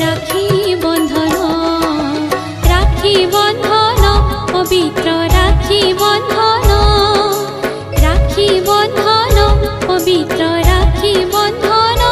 राखी बंधन पवित्र राखी बंधन पवित्र राखी बंधन।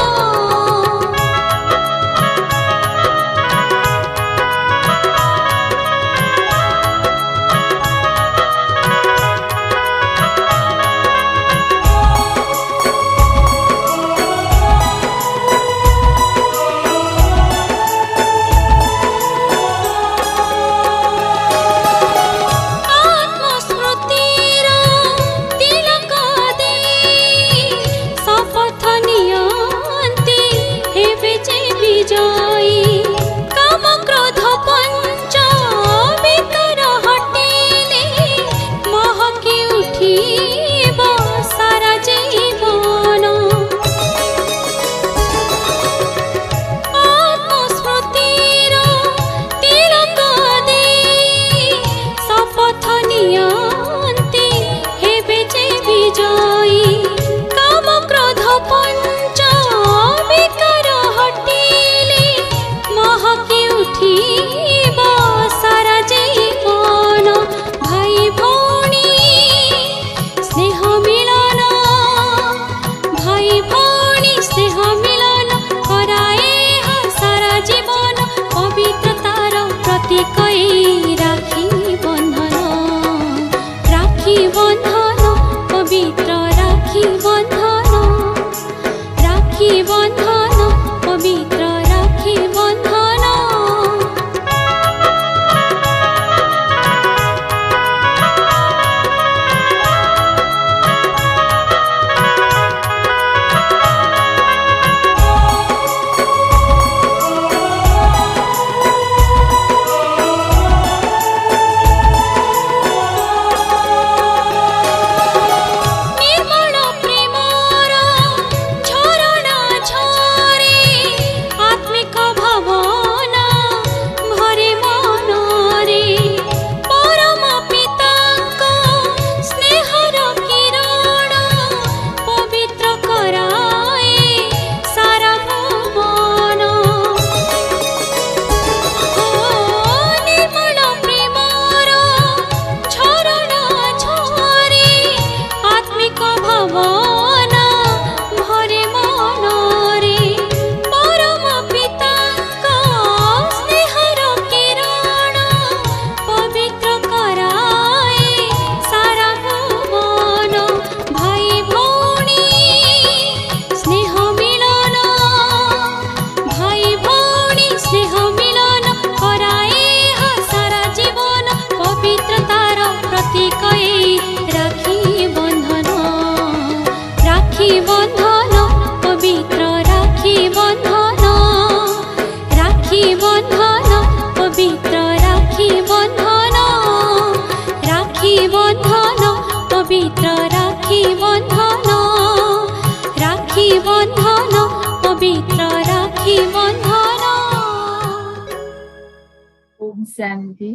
शांति।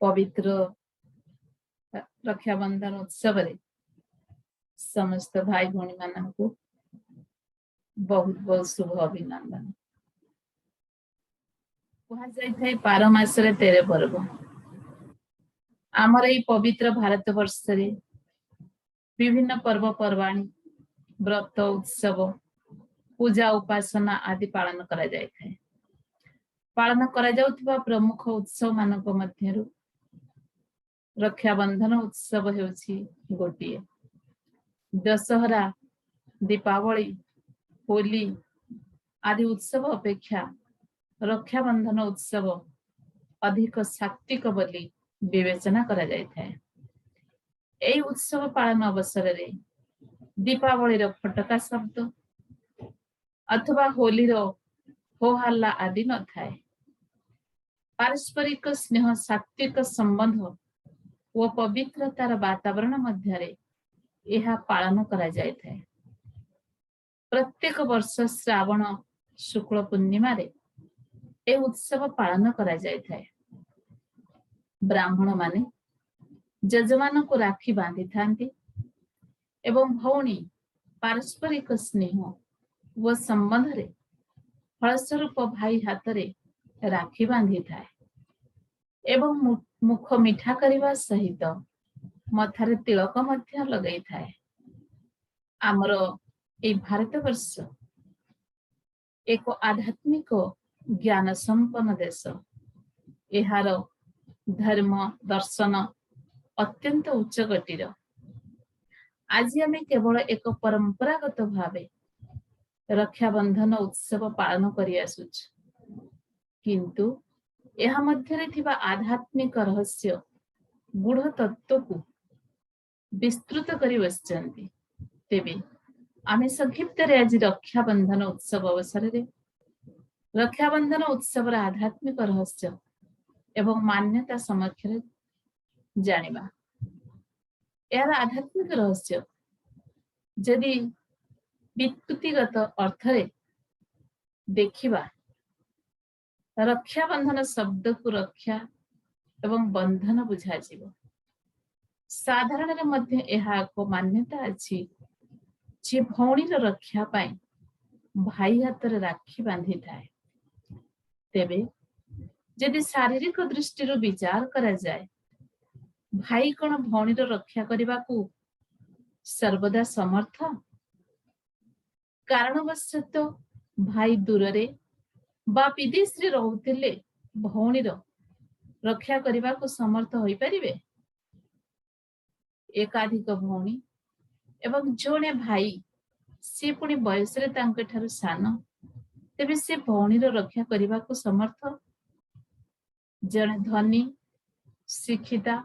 पवित्र रक्षाबंधन उत्सव रे समस्त भाई भौणी मान को बहुत बहुत शुभ अभिनंदन। कह पार मासरे 13 पर्व आमर ये पवित्र भारत वर्ष रे विभिन्न पर्व पर्वाणी व्रत उत्सव पूजा उपासना आदि पालन करा जाय थाए। पालन करा जाउथिबा प्रमुख उत्सव मानक मध्यरु रक्षाबंधन उत्सव हेउछि गोटिए। दशहरा दीपावली होली आदि उत्सव अपेक्षा रक्षाबंधन उत्सव अधिक सात्विक बोली विवेचना करा जाय थाए। एई उत्सव पालन अवसर रे दीपावली रो फटका शब्द अथवा होली रो हो हल्ला आदि न थाए। पारस्परिक स्नेह सात्विक संबंध व पवित्रतार वातावरण मध्य यह पालन करा जाय थाए। प्रत्येक वर्ष श्रावण शुक्ल पूर्णिमा रे ए उत्सव पालन करा जाय थाए। ब्राह्मण माने जजमान को राखी बांधि थांती एवं भौणी पारस्परिक स्नेह व संबंध रे फलस्वरूप भाई हाथ रे राखी बांधी थाए एवं मुख मिठा करने सहित मथारे तिलक मध्य लगई थाए। आमर ए भारत वर्ष एक आध्यात्मिक ज्ञान संपन्न देश। एहार धर्म दर्शन अत्यंत उच्च कोटीर। आज आम केवल एक परंपरागत भावे रक्षाबंधन उत्सव पालन करि आसुछ, किंतु एहा मध्यरे थिबा आध्यात्मिक रहस्य गूढ़ तत्व को विस्तृत करि बसचंती। तेबे आमे संक्षिप्त रे आज रक्षाबंधन उत्सव अवसर रे रक्षाबंधन उत्सव आध्यात्मिक रहस्य एवं मान्यता समक्ष जानिबा। यार आध्यात्मिक रहस्य जदि व्यक्तिगत अर्थ रे देखिबा, रक्षाबंधन शब्द को रक्षा एवं बंधन बुझा जीव। साधारण रे मध्य एहा को मान्यता अछि जे भौणी रक्षा पाई भाई हाथ रे राखी बांधी थाए। तेबे यदि शारीरिक दृष्टि विचार करा जाए, भाई कौन भौणी रक्षा करने को सर्वदा समर्थ? कारणवश तो भाई दूर रे बा विदेश रे रहउतिले भौणी रक्षा करने को समर्थ होई परिबे? एकाधिक भौणी एवं जोने भाई से पुणी बयस रे तांके ठारु सान, तेबे से भौणी रक्षा करने को समर्थ? जने धनी शिक्षिता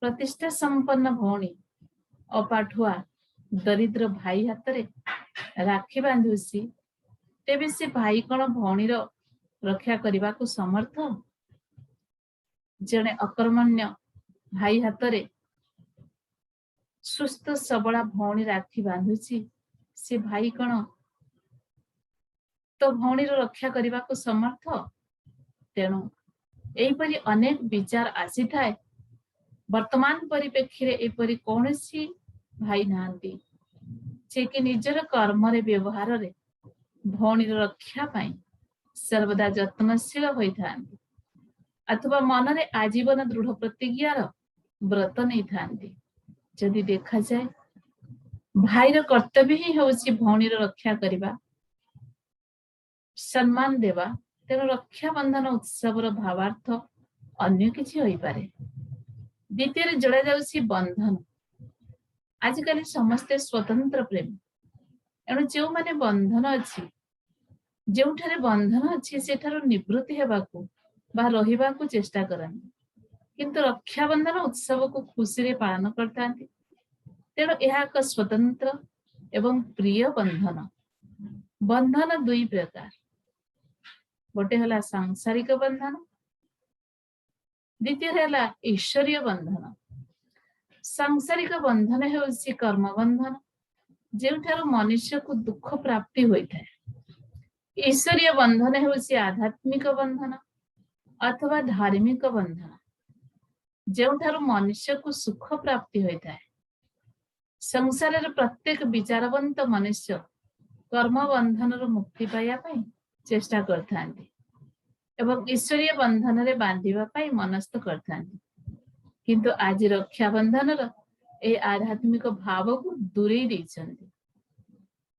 प्रतिष्ठा संपन्न भौणी अपाठुआ दरिद्र भाई हाथ रे राखी बांधुसी, तेबे से भाई कौन भौणी रक्षा करने को समर्थ? जने अकर्मण्य भाई हाथ रे सुस्थ सबला भौणी राखी बांधुसी, से भाई कौन तो भौणी रक्षा करने को समर्थ? तेणु एपरी अनेक विचार आसी थाए। वर्तमान परिप्रेक्षी रे एपरी कौनसी भाई नांती जे कि निजर कर्म रे व्यवहार रे भौणी रक्षा पाई सर्वदा जत्नशील होई थांती, अथवा मन रे आजीवन दृढ़ प्रतिज्ञार व्रत नहीं थांती। जदि देखा जाए, भाईर कर्तव्य ही होउछि भौणी रक्षा करिबा, सम्मान देवा। तेणु रक्षाबंधन उत्सव भावार्थ अन्य किछि होई पारे। द्वितीय जोड़ा जाउछि बंधन। आजिकल समस्ते स्वतंत्र प्रेमी, एणु जो माने बंधन अछि, जोठारे बंधन अछि सेठारु निवृत्ति हेबाकू बा रहिबाकू चेष्टा करନ୍ତି, किंतु रक्षाबंधन उत्सव को खुशी रे पालन करतांती। तेणु यह एक स्वतंत्र एवं प्रिय बंधन। बंधन दुई प्रकार, गोटे हला सांसारिक बंधन, द्वितीय हला ईश्वरीय बंधन। सांसारिक बंधन हेउछि कर्म बंधन, जेउठारु मनुष्य को दुख प्राप्ति होई थाए। ईश्वरीय बंधन हेउछि आध्यात्मिक बंधन अथवा धार्मिक बंधन, जेउठारु मनुष्य को सुख प्राप्ति होई थाए। संसार रे प्रत्येक विचारवंत मनुष्य कर्म बंधन रो मुक्ति पाइबा पई चेष्टा करथांती एवं ईश्वरीय बंधन रे बांधिबा पई मनस्थ करथांती, किंतु आज रक्षा बंधन रो ए आध्यात्मिक भाव को दूरे दैछंती।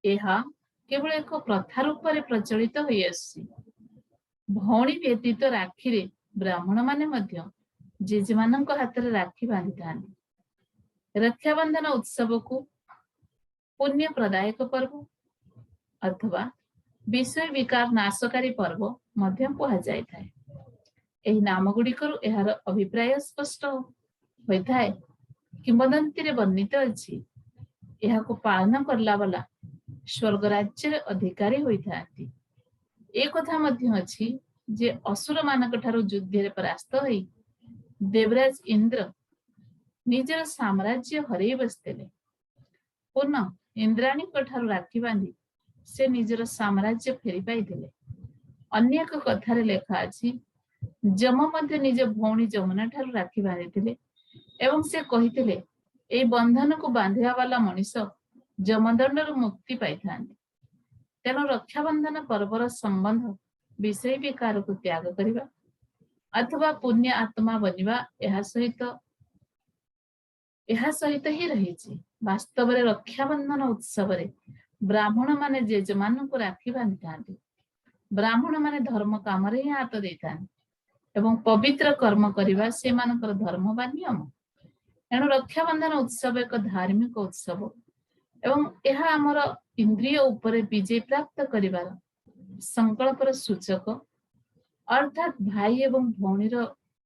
एहा केवल एक प्रथा रूप रे प्रचलित होई आसी। भौणी व्यतीत राखी रे ब्राह्मण माने मध्य जेजमानक हाथ रे राखी बांधि थांती। रक्षाबंधन उत्सव को पुण्य प्रदायक पर्व अथवा विषय विकार नाशकारी पर्व मध्य कहा जाय थाए। एही नाम गुड़िकर एहार अभिप्राय स्पष्ट होई थाए। किंवदंती रे वर्णित अछि, एहा को पालन करला वाला स्वर्ग राज्य रे अधिकारी होई थांती। एक कथा मध्य अछि जे असुर मानक ठारू युद्ध रे परास्त होई देवराज इंद्र निजर साम्राज्य हरई बसतेले। पुनः इंद्राणी ठारू राखी बांधी से निजर साम्राज्य फेरी पाई दिले। अन्य एक कथारे लेखा अछि, जम मध्य निज भौणी जमुना ठारू राखी बांधिथिले एवं से कहिथिले ए बंधन को बांधिया वाला मनुष्य जमदंड मुक्ति पाई थांती। ତେଣୁ ରକ୍ଷାବନ୍ଧନ ପର୍ବର ସମ୍ବନ୍ଧ ବିଷୟ ବିକାରକୁ ତ୍ୟାଗ କରିବା ଅଥବା ପୁଣ୍ୟ ଆତ୍ମା ବନିବା ଏହା ସହିତ ହିଁ ରହିଛି। ବାସ୍ତବରେ ରକ୍ଷାବନ୍ଧନ ଉତ୍ସବରେ ବ୍ରାହ୍ମଣ ମାନେ ଜେଜେମାନଙ୍କୁ ରାକ୍ଷୀ ବାନ୍ଧିଥାନ୍ତି। ବ୍ରାହ୍ମଣ ମାନେ ଧର୍ମ କାମରେ ହିଁ ହାତ ଦେଇଥାନ୍ତି ଏବଂ ପବିତ୍ର କର୍ମ କରିବା ସେମାନଙ୍କର ଧର୍ମ ବା ନିୟମ। ଏଣୁ ରକ୍ଷାବନ୍ଧନ ଉତ୍ସବ ଏକ ଧାର୍ମିକ ଉତ୍ସବ ଏବଂ ଏହା ଆମର ଇନ୍ଦ୍ରିୟ ଉପରେ ବିଜୟ ପ୍ରାପ୍ତ କରିବାର ସଂକଳ୍ପର ସୂଚକ, ଅର୍ଥାତ୍ ଭାଇ ଏବଂ ଭଉଣୀର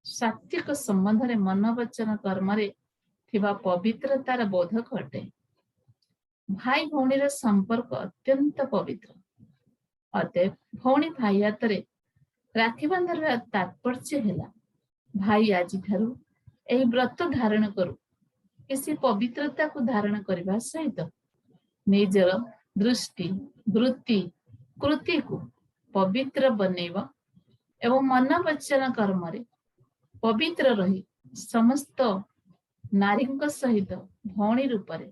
ସାତ୍ତ୍ୱିକ ସମ୍ବନ୍ଧରେ ମନୋବଚନ କର୍ମରେ ଥିବା ପବିତ୍ରତାର ବୋଧକ ଅଟେ। ଭାଇ ଭଉଣୀର ସମ୍ପର୍କ ଅତ୍ୟନ୍ତ ପବିତ୍ର। ଅତଏବ ଭଉଣୀ ଭାଇ ହାତରେ ରାକ୍ଷୀ ବାନ୍ଧିବାର ତାତ୍ପର୍ଯ୍ୟ ହେଲା, ଭାଇ ଆଜିଠାରୁ ଏହି ବ୍ରତ ଧାରଣ କରୁ କି ସେ ପବିତ୍ରତାକୁ ଧାରଣ କରିବା ସହିତ ନିଜର ଦୃଷ୍ଟି, ବୃତ୍ତି, କୃତିକୁ ପବିତ୍ର ବନେଇବ ଏବଂ ମନୋବଚନ କର୍ମରେ ପବିତ୍ର ରହି ସମସ୍ତ ନାରୀଙ୍କ ସହିତ ଭଉଣୀ ରୂପରେ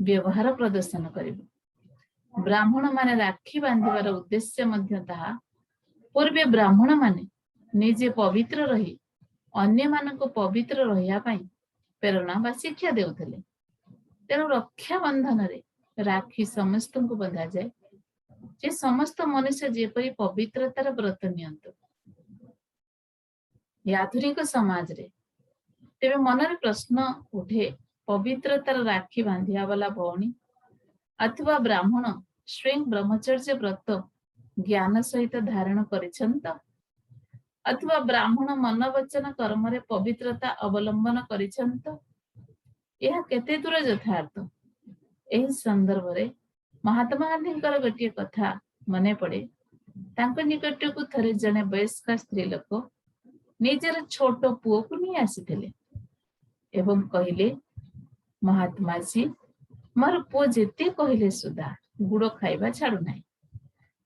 ବ୍ୟବହାର ପ୍ରଦର୍ଶନ କରିବ। ବ୍ରାହ୍ମଣ ମାନେ ରାକ୍ଷୀ ବାନ୍ଧିବାର ଉଦ୍ଦେଶ୍ୟ ମଧ୍ୟ ତାହା। ପୂର୍ବେ ବ୍ରାହ୍ମଣ ମାନେ ନିଜେ ପବିତ୍ର ରହି ଅନ୍ୟମାନଙ୍କୁ ପବିତ୍ର ରହିବା ପାଇଁ ପ୍ରେରଣା ବା ଶିକ୍ଷା ଦେଉଥିଲେ। ତେଣୁ ରକ୍ଷାବନ୍ଧନରେ ରାକ୍ଷୀ ସମସ୍ତଙ୍କୁ ବନ୍ଧାଯାଏ ଯେ ସମସ୍ତ ମନୁଷ୍ୟ ଯେପରି ପବିତ୍ରତାର ବ୍ରତ ନିଅନ୍ତୁ। ଆଧୁନିକ ସମାଜରେ ତେବେ ମନରେ ପ୍ରଶ୍ନ ଉଠେ, ପବିତ୍ରତାର ରାକ୍ଷୀ ବାନ୍ଧିବା ବାଲା ଭଉଣୀ ଅଥବା ବ୍ରାହ୍ମଣ ସ୍ୱୟଂ ବ୍ରହ୍ମଚର୍ଯ୍ୟ ବ୍ରତ ଜ୍ଞାନ ସହିତ ଧାରଣ କରିଛନ୍ତି ତ? ଅଥବା ବ୍ରାହ୍ମଣ ମନୋବଚନ କର୍ମରେ ପବିତ୍ରତା ଅବଲମ୍ବନ କରିଛନ୍ତି ତ? ଏହା କେତେ ଦୂର ଯଥାର୍ଥ? ଏହି ସନ୍ଦର୍ଭରେ ମହାତ୍ମା ଗାନ୍ଧୀଙ୍କର ଗୋଟିଏ କଥା ମନେ ପଡେ। ତାଙ୍କ ନିକଟକୁ ଥରେ ଜଣେ ବୟସ୍କ ସ୍ତ୍ରୀ ଲୋକ ନିଜର ଛୋଟ ପୁଅକୁ ନେଇ ଆସିଥିଲେ ଏବଂ କହିଲେ, ମହାତ୍ମାଜୀ, ମୋର ପୁଅ ଯେତେ କହିଲେ ସୁଦ୍ଧା ଗୁଡ ଖାଇବା ଛାଡୁନାହିଁ।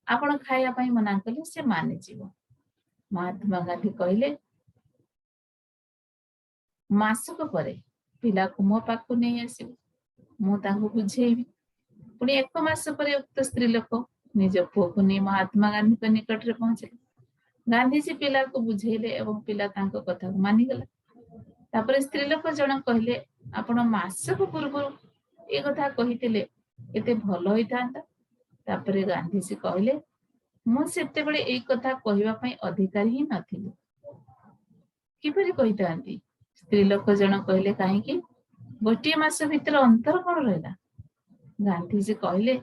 ଆପଣ ଖାଇବା ପାଇଁ ମନା କଲେ ସେ ମାନିଯିବ। ମହାତ୍ମା ଗାନ୍ଧୀ କହିଲେ, ମାସକ ପରେ ପିଲାକୁ ମୋ ପାଖକୁ ନେଇ ଆସିବୁ, ମୁଁ ତାଙ୍କୁ ବୁଝେଇବି। ପୁଣି 1 ମାସ ପରେ ଉକ୍ତ ସ୍ତ୍ରୀ ଲୋକ ନିଜ ପୁଅକୁ ନେଇ ମହାତ୍ମା ଗାନ୍ଧୀଙ୍କ ନିକଟରେ ପହଞ୍ଚିଲେ। ଗାନ୍ଧୀଜୀ ପିଲାକୁ ବୁଝେଇଲେ ଏବଂ ପିଲା ତାଙ୍କ କଥାକୁ ମାନିଗଲା। ତାପରେ ସ୍ତ୍ରୀ ଲୋକ ଜଣ କହିଲେ, ଆପଣ ମାସକ ପୂର୍ବରୁ ଏ କଥା କହିଥିଲେ କେତେ ଭଲ ହୋଇଥାନ୍ତା। ତାପରେ ଗାନ୍ଧୀଜୀ କହିଲେ, ମୁଁ ସେତେବେଳେ ଏଇ କଥା କହିବା ପାଇଁ ଅଧିକାରୀ ହିଁ ନଥିଲି। କିପରି କହିଥାନ୍ତି? ସ୍ତ୍ରୀ ଲୋକ ଜଣ କହିଲେ, କାହିଁକି? ଗୋଟିଏ ମାସ ଭିତରେ ଅନ୍ତର କଣ ରହିଲା? ଗାନ୍ଧୀଜୀ କହିଲେ,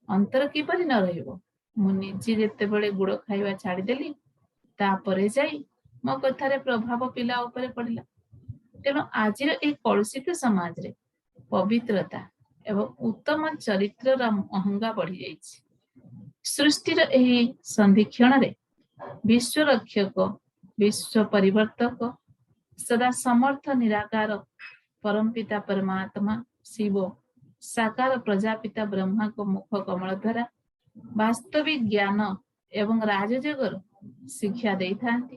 ଅନ୍ତର କିପରି ନ ରହିବ? ମୁଁ ନିଜେ ଯେତେବେଳେ ଗୁଡ ଖାଇବା ଛାଡିଦେଲି ତାପରେ ଯାଇ ମୋ କଥାରେ ପ୍ରଭାବ ପିଲା ଉପରେ ପଡିଲା। ତେଣୁ ଆଜିର ଏହି କଳୁଷିତ ସମାଜରେ ପବିତ୍ରତା ଏବଂ ଉତ୍ତମ ଚରିତ୍ରର ମହଙ୍ଗା ବଢିଯାଇଛି। ସୃଷ୍ଟିର ଏହି ସନ୍ଧିକ୍ଷଣରେ ବିଶ୍ୱ ରକ୍ଷକ, ବିଶ୍ୱ ପରିବର୍ତ୍ତକ, ସଦା ସମର୍ଥ ନିରାକାର ପରମପିତା ପରମାତ୍ମା ଶିବ ସାକାର ପ୍ରଜାପିତା ବ୍ରହ୍ମାଙ୍କ ମୁଖ କମଳ ଦ୍ୱାରା ବାସ୍ତବିକ ଜ୍ଞାନ ଏବଂ ରାଜଯୋଗର ଶିକ୍ଷା ଦେଇଥାନ୍ତି।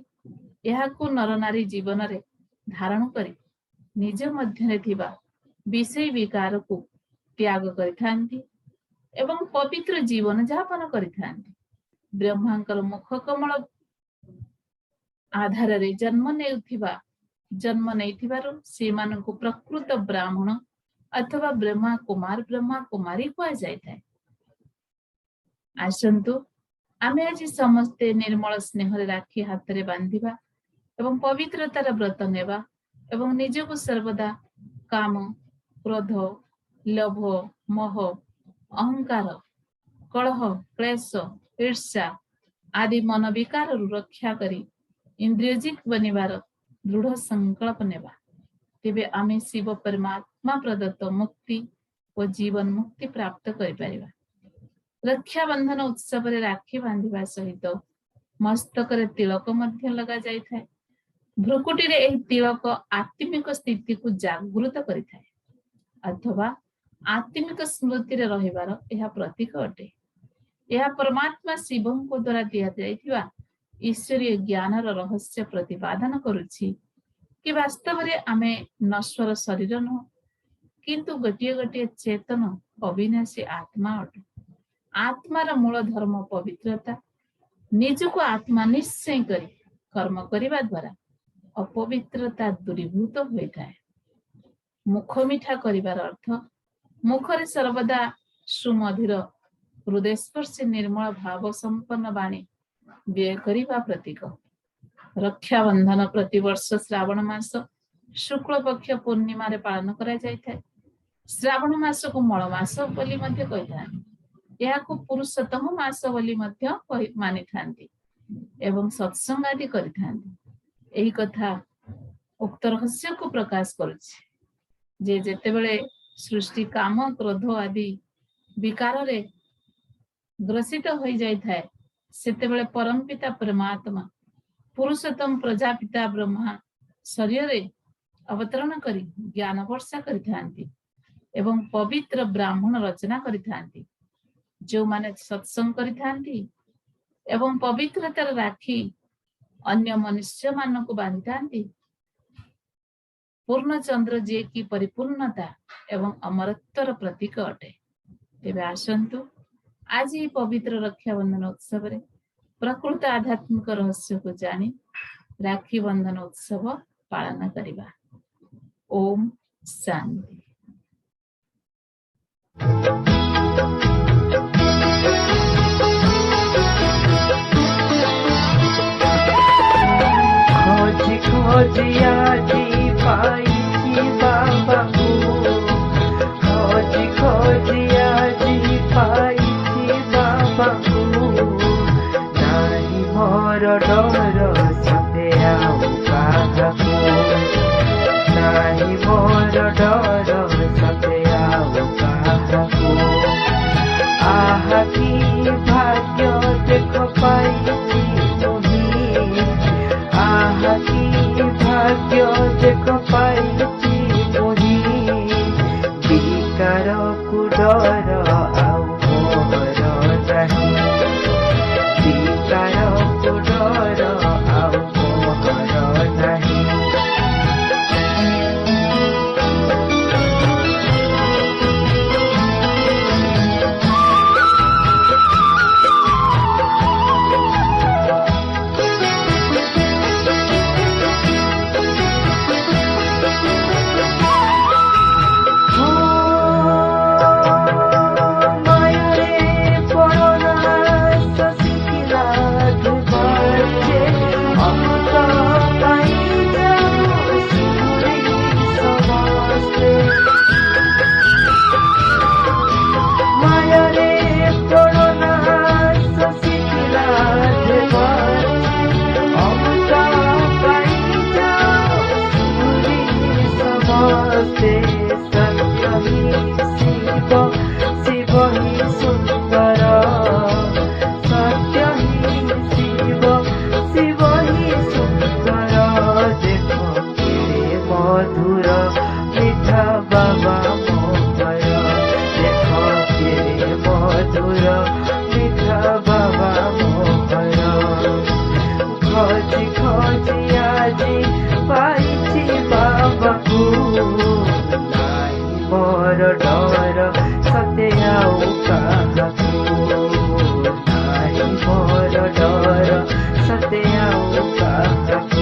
ଏହାକୁ ନରନାରୀ ଜୀବନରେ ଧାରଣ କରି ନିଜ ମଧ୍ୟରେ ଥିବା ବିଷୟ ବିକାରକୁ ତ୍ୟାଗ କରିଥାନ୍ତି ଏବଂ ପବିତ୍ର ଜୀବନ ଯାପନ କରିଥାନ୍ତି। ବ୍ରହ୍ମାଙ୍କର ମୁଖ କମଳ ଆଧାରରେ ଜନ୍ମ ନେଇଥିବାରୁ ସେମାନଙ୍କୁ ପ୍ରକୃତ ବ୍ରାହ୍ମଣ ଅଥବା ବ୍ରହ୍ମା କୁମାର, ବ୍ରହ୍ମା କୁମାରୀ କୁହାଯାଇଥାଏ। ଆସନ୍ତୁ ଆମେ ଆଜି ସମସ୍ତେ ନିର୍ମଳ ସ୍ନେହରେ ରାକ୍ଷୀ ହାତରେ ବାନ୍ଧିବା ଏବଂ ପବିତ୍ରତାର ବ୍ରତ ନେବା ଏବଂ ନିଜକୁ ସର୍ବଦା କାମ, କ୍ରୋଧ, ଲୋଭ, ମୋହ, ଅହଙ୍କାର, କଳହ, କ୍ଲେଶ, ଈର୍ଷା ଆଦି ମନ ବିକାରରୁ ରକ୍ଷା କରି ଇନ୍ଦ୍ରିୟଜିତ ବନିବାର ଦୃଢ ସଂକଳ୍ପ ନେବା। ତେବେ ଆମେ ଶିବ ପରମାତ୍ମା ପ୍ରଦତ୍ତ ମୁକ୍ତି ଓ ଜୀବନ ମୁକ୍ତି ପ୍ରାପ୍ତ କରିପାରିବା। ରକ୍ଷାବନ୍ଧନ ଉତ୍ସବରେ ରାକ୍ଷୀ ବାନ୍ଧିବା ସହିତ ମସ୍ତକରେ ତିଳକ ମଧ୍ୟ ଲଗାଯାଇଥାଏ। ଭ୍ରୁକୁଟିରେ ଏହି ତିଳକ ଆତ୍ମିକ ସ୍ଥିତିକୁ ଜାଗୃତ କରିଥାଏ ଅଥବା ଆତ୍ମିକ ସ୍ମୃତିରେ ରହିବାର ଏହା ପ୍ରତୀକ ଅଟେ। ଏହା ପରମାତ୍ମା ଶିବଙ୍କ ଦ୍ୱାରା ଦିଆଯାଇଥିବା ଈଶ୍ୱରୀୟ ଜ୍ଞାନର ରହସ୍ୟ ପ୍ରତିପାଦନ କରୁଛି କି ବାସ୍ତବରେ ଆମେ ନଶ୍ୱର ଶରୀର ନୁହଁ, କିନ୍ତୁ ଗୋଟିଏ ଗୋଟିଏ ଚେତନ ଅବିନାଶୀ ଆତ୍ମା ଅଟୁ। आत्मार मूल धर्म पवित्रता निजको आत्मा निश्चय करी कर्म करिबा द्वारा अपवित्रता दूरीभूत होइଥାଏ। मुख मिठा करिबार अर्थ मुखरे सर्वदा सुमधुर हृदयस्पर्शी निर्मल भाव संपन्न बाणी व्यय करिबा प्रतीक। रक्षाबंधन प्रतिवर्ष श्रावण मास शुक्ल पक्ष पूर्णिमा रे पालन करा जायଥାଏ। श्रावण मास को मळ मास बोली मध्य कहिथांती। याको पुरुषोत्तम मास बोली मध्य मानि थांती एवं सत्संग आदि करिथांती। एही कथा उक्त रहस्य को प्रकाश करुछि जे जेतेबेले सृष्टि काम क्रोध आदि विकार रे ग्रसित होई जाय थाए सेतेबेले परम पिता परमात्मा पुरुषोत्तम प्रजापिता ब्रह्मा शरीर रे अवतरण करी ज्ञान वर्षा करिथांती एवं पवित्र ब्राह्मण रचना करिथांती जो माने सत्संग करिथांती एवं पवित्रतार राखी अन्य मनुष्य मान को बांधिथांती। पूर्ण चंद्र जे की परिपूर्णता एवं अमरत्वर प्रतीक अटे। तेबे आसंतु आज ये पवित्र रक्षाबंधन उत्सव रे प्रकृत आध्यात्मिक रहस्य को जानी राखी बंधन उत्सव पालन करिबा। ओम शांति। खोजी खोजी आजी पाइछि बाबाको, खोजी खोजी आजी पाइछि बाबाको। नाही मोर डर सते आउ काहाको, नाही मोर डर सते आउ काहाको। आहा कि भाग्य देख पाइछि मोहि, आहा कि भाग्य देख पाइछि मोहि। विकार को डर आउ मोर नाही, विकार को डर आउ मोर नाही। खोजी खोजी आजी पाइछि बाबाको, नाही मोर डर सते आउ काहाको, नाही मोर डर सते आउ काहाको।